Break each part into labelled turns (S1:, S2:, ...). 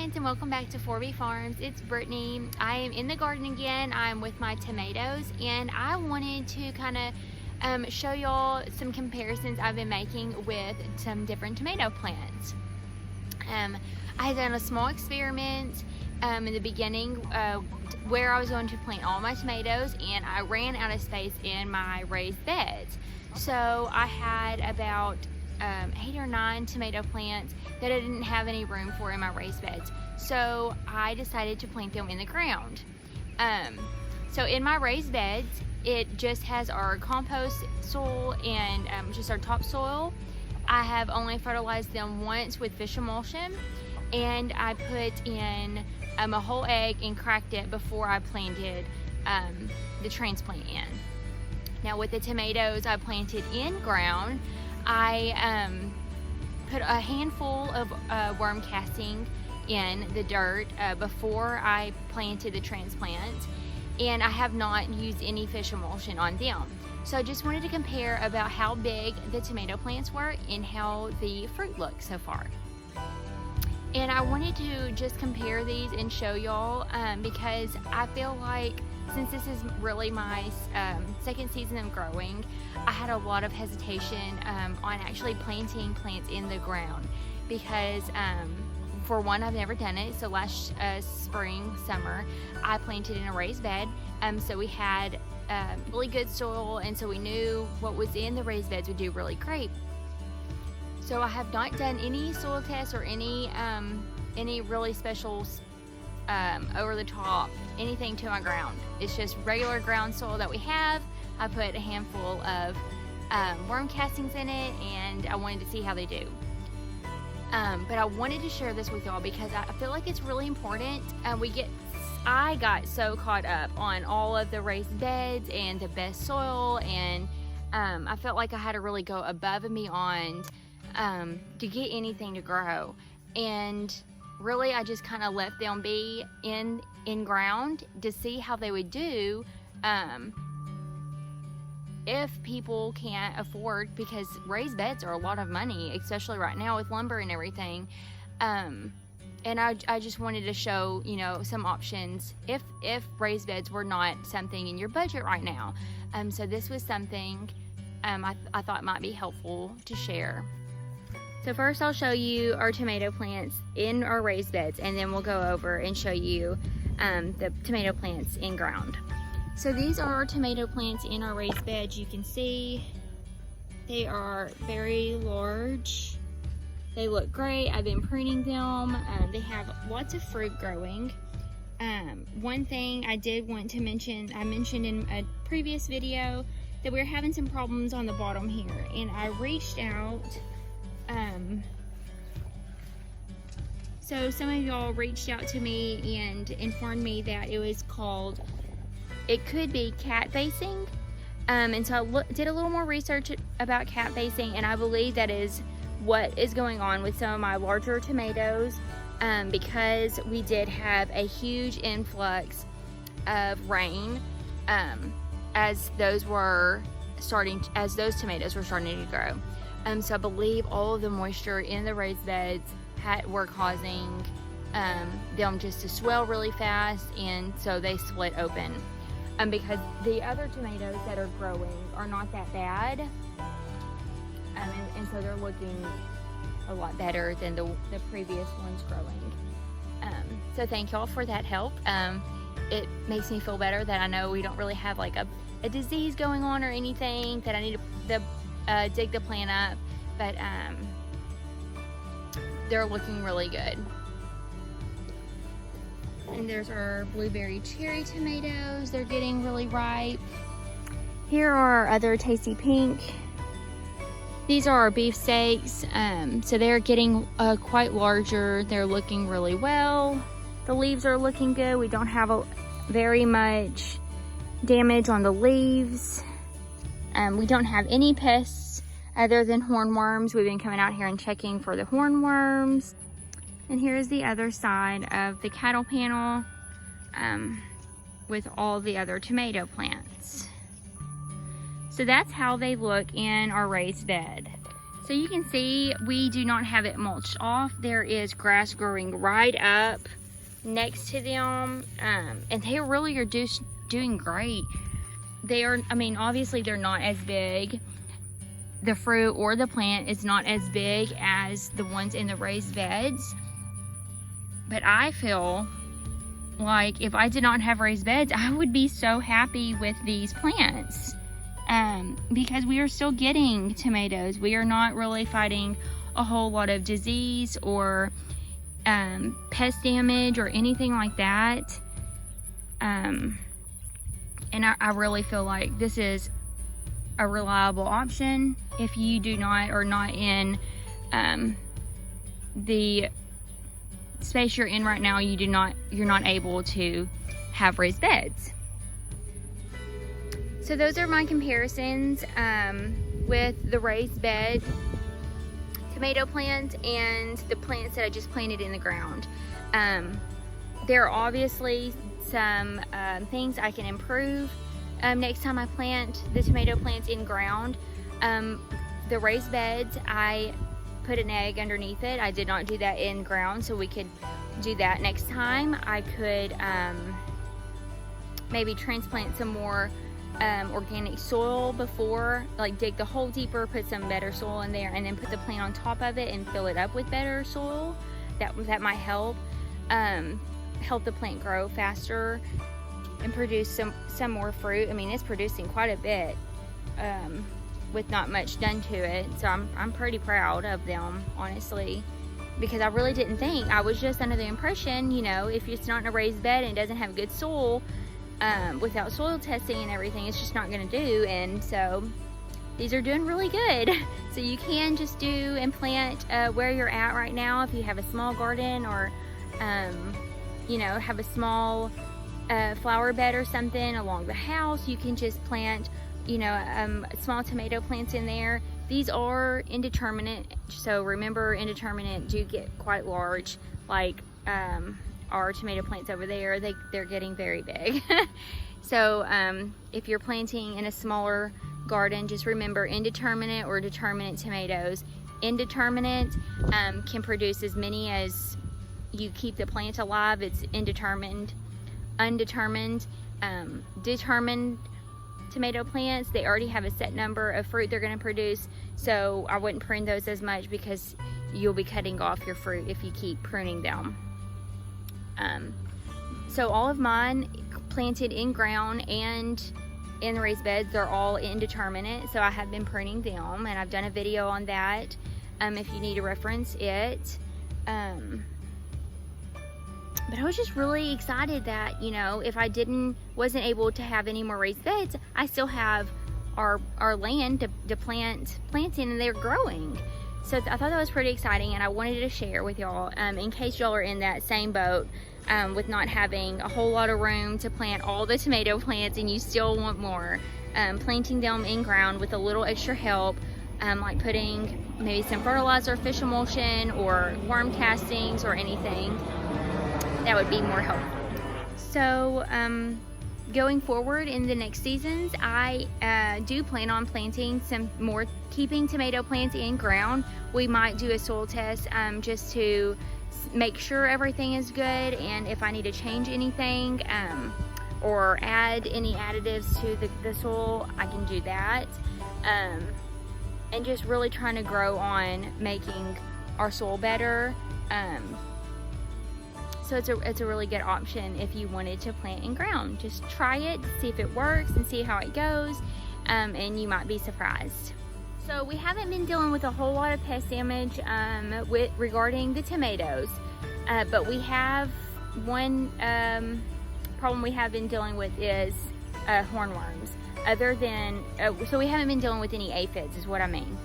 S1: friends, and welcome back to 4B Farms. It's Brittany. I am in the garden again. I'm with my tomatoes, and I wanted to kind of show y'all some comparisons I've been making with some different tomato plants. I had done a small experiment in the beginning where I was going to plant all my tomatoes, and I ran out of space in my raised beds. So I had about 8 or 9 tomato plants that I didn't have any room for in my raised beds. So I decided to plant them in the ground. So in my raised beds, it just has our compost soil and just our topsoil. I have only fertilized them once with fish emulsion, and I put in a whole egg and cracked it before I planted the transplant in. Now with the tomatoes I planted in ground, I put a handful of worm casting in the dirt before I planted the transplant, and I have not used any fish emulsion on them. So I just wanted to compare about how big the tomato plants were and how the fruit looks so far. And I wanted to just compare these and show y'all because I feel like since this is really my second season of growing, I had a lot of hesitation on actually planting plants in the ground because for one, I've never done it. So last spring, summer, I planted in a raised bed. So we had really good soil, and so we knew what was in the raised beds would do really great. So I have not done any soil tests or any really special over the top anything to my ground. It's just regular ground soil that we have. I put a handful of worm castings in it, and I wanted to see how they do. But I wanted to share this with y'all because I feel like it's really important. I got so caught up on all of the raised beds and the best soil, and I felt like I had to really go above and beyond to get anything to grow. And really, I just kind of let them be in ground to see how they would do if people can't afford, because raised beds are a lot of money, especially right now with lumber and everything. And I just wanted to show, you know, some options if raised beds were not something in your budget right now. So this was something I thought might be helpful to share. So first I'll show you our tomato plants in our raised beds, and then we'll go over and show you the tomato plants in ground. So these are our tomato plants in our raised beds. You can see they are very large. They look great. I've been pruning them. They have lots of fruit growing. One thing I did want to mention, I mentioned in a previous video that we were having some problems on the bottom here, and I reached out. So some of y'all reached out to me and informed me that it could be cat facing. And so I did a little more research about cat facing, and I believe that is what is going on with some of my larger tomatoes, because we did have a huge influx of rain as those tomatoes were starting to grow. So I believe all of the moisture in the raised beds were causing them just to swell really fast, and so they split open. Because the other tomatoes that are growing are not that bad, and so they're looking a lot better than the previous ones growing. So thank y'all for that help. It makes me feel better that I know we don't really have like a disease going on or anything that I need to dig the plant up, but they're looking really good. And there's our blueberry cherry tomatoes. They're getting really ripe. Here are our other tasty pink. These are our beefsteaks. So they're getting quite larger. They're looking really well. The leaves are looking good. We don't have very much damage on the leaves. We don't have any pests other than hornworms. We've been coming out here and checking for the hornworms. And here's the other side of the cattle panel with all the other tomato plants. So that's how they look in our raised bed. So you can see we do not have it mulched off. There is grass growing right up next to them, and they really are doing great. They are, I mean, obviously they're not as big. The fruit or the plant is not as big as the ones in the raised beds, but I feel like if I did not have raised beds, I would be so happy with these plants, because we are still getting tomatoes. We are not really fighting a whole lot of disease or pest damage or anything like that, and I really feel like this is a reliable option if you do not, or not in the space you're in right now, you're not able to have raised beds. So those are my comparisons with the raised bed tomato plants and the plants that I just planted in the ground. There are obviously some things I can improve next time I plant the tomato plants in ground. The raised beds, I put an egg underneath it. I did not do that in ground, so we could do that next time. I could maybe transplant some more organic soil before, like dig the hole deeper, put some better soil in there, and then put the plant on top of it and fill it up with better soil. That might help the plant grow faster and produce some more fruit. I mean, it's producing quite a bit with not much done to it, so I'm pretty proud of them, honestly, because I really didn't think. I was just under the impression, you know, if it's not in a raised bed and it doesn't have good soil, without soil testing and everything, it's just not going to do. And so these are doing really good. So you can just do and plant where you're at right now. If you have a small garden, or you know, have a small flower bed or something along the house, you can just plant, you know, small tomato plants in there. These are indeterminate, so remember, indeterminate do get quite large, like our tomato plants over there. They're getting very big. So if you're planting in a smaller garden, just remember indeterminate or determinate tomatoes. Indeterminate can produce as many as you keep the plant alive. It's indeterminate. Undetermined, determined tomato plants, they already have a set number of fruit they're going to produce, so I wouldn't prune those as much, because you'll be cutting off your fruit if you keep pruning them. So all of mine planted in ground and in the raised beds, they're all indeterminate, so I have been pruning them, and I've done a video on that if you need to reference it. But I was just really excited that, you know, if I wasn't able to have any more raised beds, I still have our land to plant plants in, and they're growing. So I thought that was pretty exciting, and I wanted to share with y'all in case y'all are in that same boat with not having a whole lot of room to plant all the tomato plants and you still want more. Planting them in ground with a little extra help, like putting maybe some fertilizer, fish emulsion, or worm castings or anything, that would be more helpful. So going forward in the next seasons, I do plan on planting some more, keeping tomato plants in ground. We might do a soil test just to make sure everything is good, and if I need to change anything or add any additives to the soil, I can do that. And just really trying to grow on making our soil better. So it's a really good option if you wanted to plant in ground. Just try it, see if it works, and see how it goes, and you might be surprised. So we haven't been dealing with a whole lot of pest damage regarding the tomatoes, but we have one problem we have been dealing with is hornworms. Other than, so we haven't been dealing with any aphids is what I mean.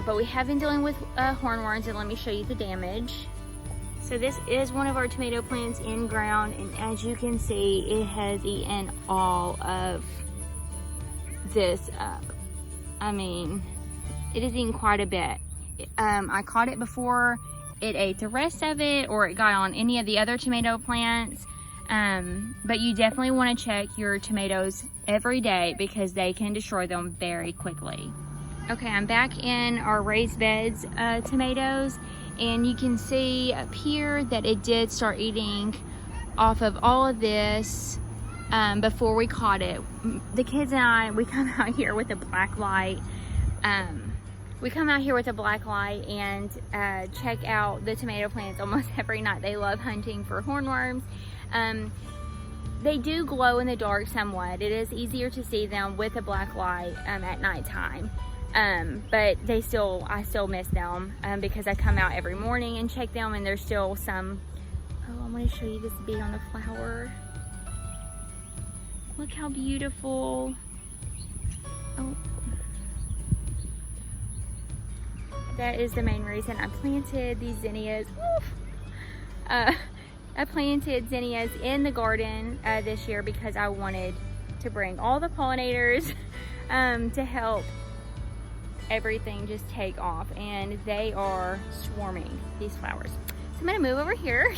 S1: But we have been dealing with hornworms, and let me show you the damage. So this is one of our tomato plants in ground, and as you can see, it has eaten all of this up. I mean, it has eaten quite a bit. I caught it before it ate the rest of it, or it got on any of the other tomato plants. But you definitely want to check your tomatoes every day, because they can destroy them very quickly. Okay, I'm back in our raised beds tomatoes, and you can see up here that it did start eating off of all of this before we caught it. The kids and I, we come out here with a black light. We come out here with a black light and check out the tomato plants almost every night. They love hunting for hornworms. They do glow in the dark somewhat. It is easier to see them with a black light at nighttime. But I still miss them because I come out every morning and check them, and there's still some. Oh, I'm going to show you this bee on the flower. Look how beautiful. Oh. That is the main reason I planted these zinnias. I planted zinnias in the garden this year because I wanted to bring all the pollinators to help everything just take off, and they are swarming, these flowers. So I'm gonna move over here.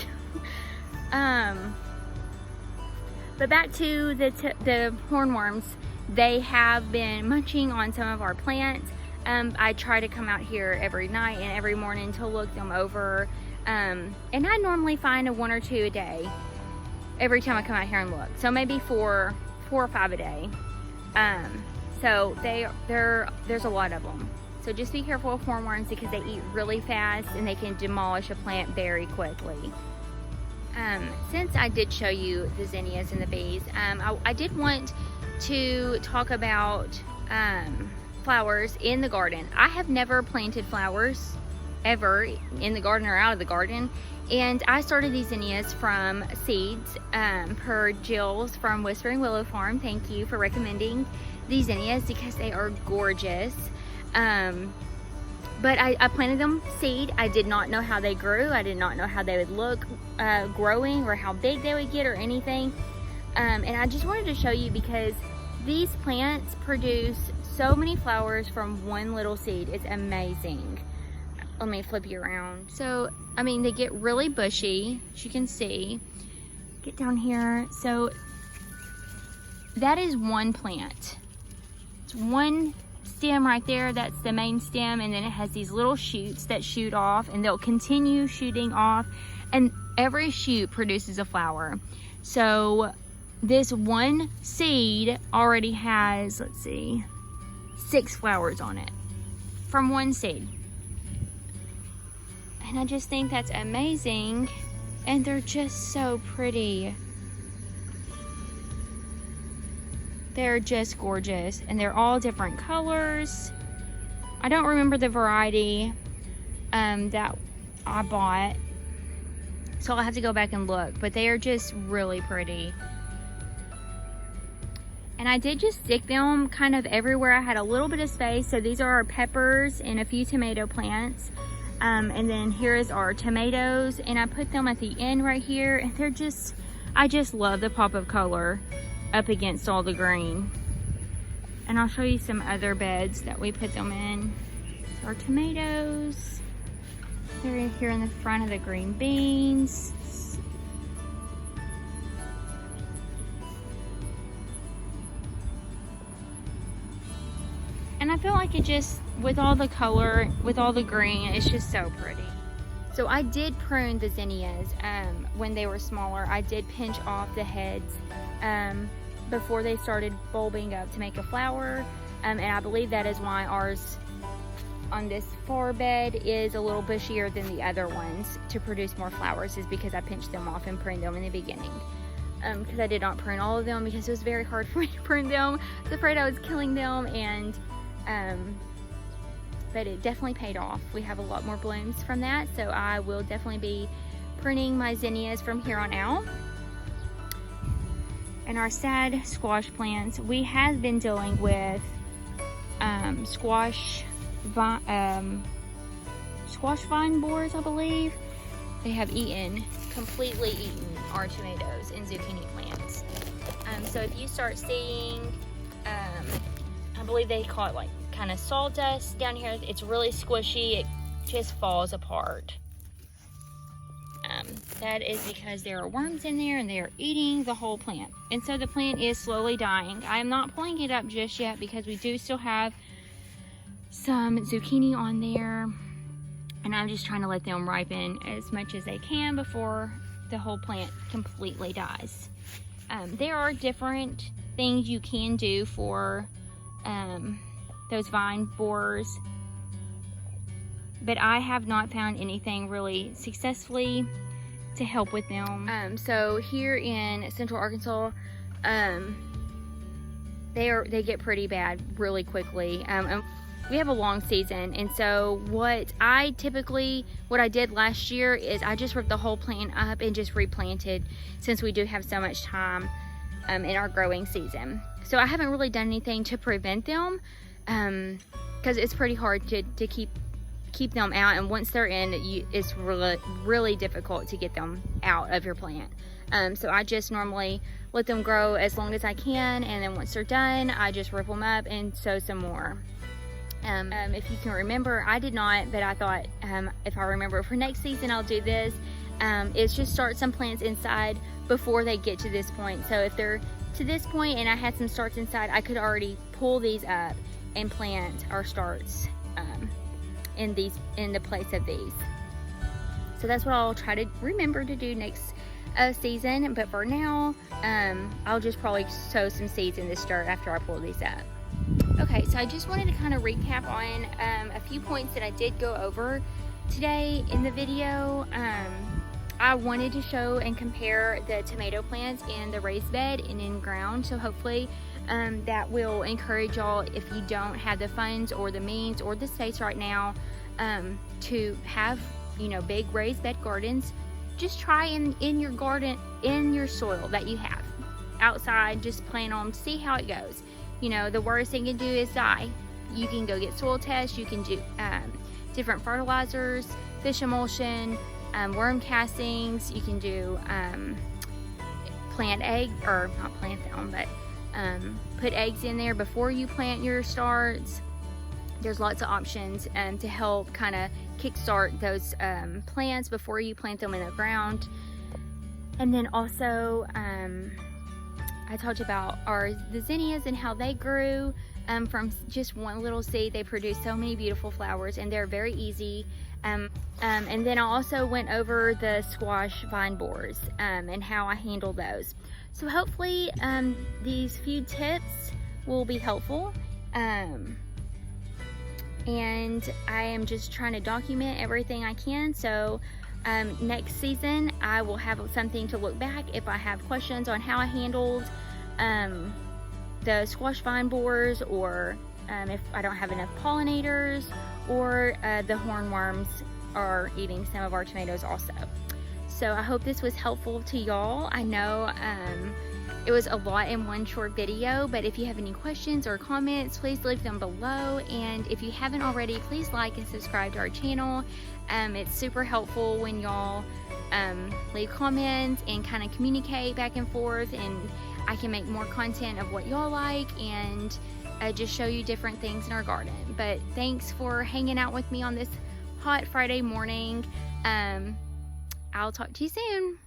S1: But back to the hornworms. They have been munching on some of our plants. I try to come out here every night and every morning to look them over. And I normally find 1 or 2 a day every time I come out here and look. So maybe 4 or 5 a day. So there's a lot of them. So just be careful of hornworms because they eat really fast and they can demolish a plant very quickly. Since I did show you the zinnias and the bees, I did want to talk about flowers in the garden. I have never planted flowers ever in the garden or out of the garden, and I started these zinnias from seeds per Jill's from Whispering Willow Farm. Thank you for recommending these zinnias because they are gorgeous. But I planted them seed. I did not know how they grew. I did not know how they would look growing or how big they would get or anything. And I just wanted to show you because these plants produce so many flowers from one little seed. It's amazing. Let me flip you around. So, I mean, they get really bushy, as you can see. Get down here. So, that is one plant. It's one stem right there. That's the main stem, and then it has these little shoots that shoot off, and they'll continue shooting off, and every shoot produces a flower. So, this one seed already has, let's see, 6 flowers on it from one seed. And I just think that's amazing, and they're just so pretty. They're just gorgeous, and they're all different colors. I don't remember the variety that I bought, so I'll have to go back and look, but they are just really pretty. And I did just stick them kind of everywhere I had a little bit of space. So these are our peppers and a few tomato plants. And then here is our tomatoes, and I put them at the end right here, and they're just, I just love the pop of color up against all the green. And I'll show you some other beds that we put them in. So our tomatoes, they're here in the front of the green beans. And I feel like it just, with all the color, with all the green, it's just so pretty. So I did prune the zinnias when they were smaller. I did pinch off the heads before they started bulbing up to make a flower. And I believe that is why ours on this far bed is a little bushier than the other ones to produce more flowers, is because I pinched them off and pruned them in the beginning. Because I did not prune all of them because it was very hard for me to prune them. I was afraid I was killing them, and but it definitely paid off. We have a lot more blooms from that, so I will definitely be pruning my zinnias from here on out. And our sad squash plants, we have been dealing with squash vine borers, I believe. They have completely eaten our tomatoes and zucchini plants. So if you start seeing, I believe they call it like kind of sawdust down here, it's really squishy, it just falls apart. That is because there are worms in there and they are eating the whole plant. And so the plant is slowly dying. I am not pulling it up just yet because we do still have some zucchini on there, and I'm just trying to let them ripen as much as they can before the whole plant completely dies. There are different things you can do for those vine borers, but I have not found anything really successfully to help with them. So here in Central Arkansas, they get pretty bad really quickly. And we have a long season, and so what I did last year is I just ripped the whole plant up and just replanted, since we do have so much time in our growing season. So I haven't really done anything to prevent them, because it's pretty hard to keep them out, and once they're in, it's really difficult to get them out of your plant. So I just normally let them grow as long as I can, and then once they're done, I just rip them up and sow some more. If you can remember, I did not, but I thought if I remember for next season, I'll do this. Is just start some plants inside before they get to this point. So if they're to this point and I had some starts inside, I could already pull these up and plant our starts in the place of these. So that's what I'll try to remember to do next season. But for now, I'll just probably sow some seeds in this dirt after I pull these up. Okay, so I just wanted to kind of recap on a few points that I did go over today in the video. I wanted to show and compare the tomato plants in the raised bed and in ground, so hopefully that will encourage y'all, if you don't have the funds or the means or the space right now to have, big raised bed gardens. Just try in your garden, in your soil that you have outside, just plant them, see how it goes. The worst thing you can do is die. You can go get soil tests, you can do different fertilizers, fish emulsion, worm castings. You can do plant egg, or not plant them, but put eggs in there before you plant your starts. There's lots of options to help kind of kickstart those plants before you plant them in the ground. And then also I talked about the zinnias and how they grew from just one little seed. They produce so many beautiful flowers, and they're very easy. And then I also went over the squash vine borers and how I handle those. So hopefully these few tips will be helpful. And I am just trying to document everything I can. So next season I will have something to look back if I have questions on how I handled the squash vine borers, or if I don't have enough pollinators, or the hornworms are eating some of our tomatoes also. So I hope this was helpful to y'all. I know it was a lot in one short video, but if you have any questions or comments, please leave them below. And if you haven't already, please like and subscribe to our channel. It's super helpful when y'all leave comments and kind of communicate back and forth, and I can make more content of what y'all like and just show you different things in our garden. But thanks for hanging out with me on this hot Friday morning. I'll talk to you soon.